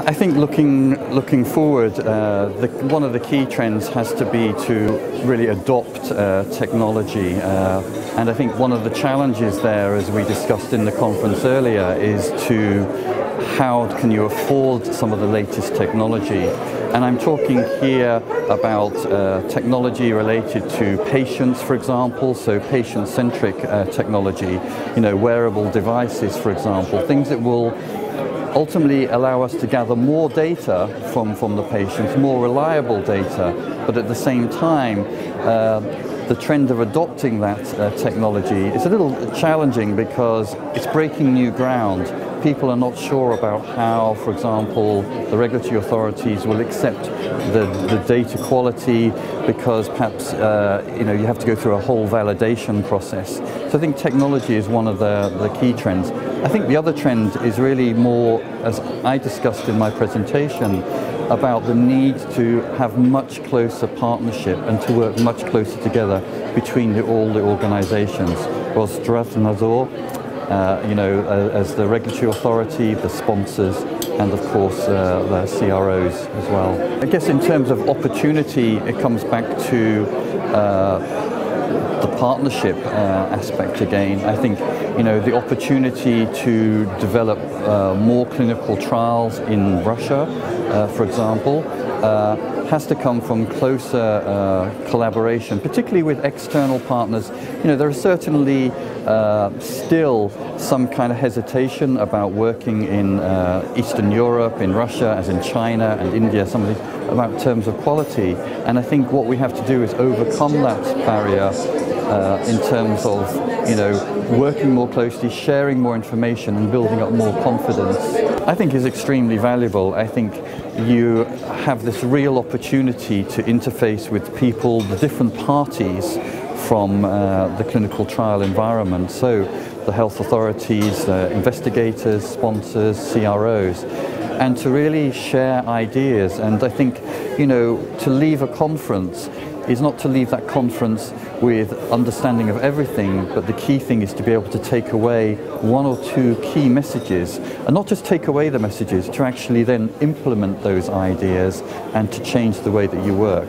I think looking forward, one of the key trends has to be to really adopt technology, and I think one of the challenges there, as we discussed in the conference earlier, is to how can you afford some of the latest technology. And I'm talking here about technology related to patients, for example, so patient-centric technology, wearable devices, for example, things that will ultimately allow us to gather more data from the patients, more reliable data, but at the same time, the trend of adopting that technology is a little challenging because it's breaking new ground. People are not sure about how, for example, the regulatory authorities will accept the data quality because perhaps you have to go through a whole validation process. So I think technology is one of the key trends. I think the other trend is really more, as I discussed in my presentation, about the need to have much closer partnership and to work much closer together between all the organizations. As the regulatory authority, the sponsors, and of course the CROs as well. I guess in terms of opportunity, it comes back to the partnership aspect again. I think the opportunity to develop more clinical trials in Russia, for example, has to come from closer collaboration, particularly with external partners. There is certainly still some kind of hesitation about working in Eastern Europe, in Russia, as in China and India, some of these, about terms of quality. And I think what we have to do is overcome that barrier in terms of working more closely, sharing more information and building up more confidence. I think is extremely valuable. I think you have this real opportunity to interface with people, the different parties from the clinical trial environment. So the health authorities, investigators, sponsors, CROs, and to really share ideas. And I think, to leave a conference is not to leave that conference with understanding of everything, but the key thing is to be able to take away one or two key messages, and not just take away the messages, to actually then implement those ideas and to change the way that you work.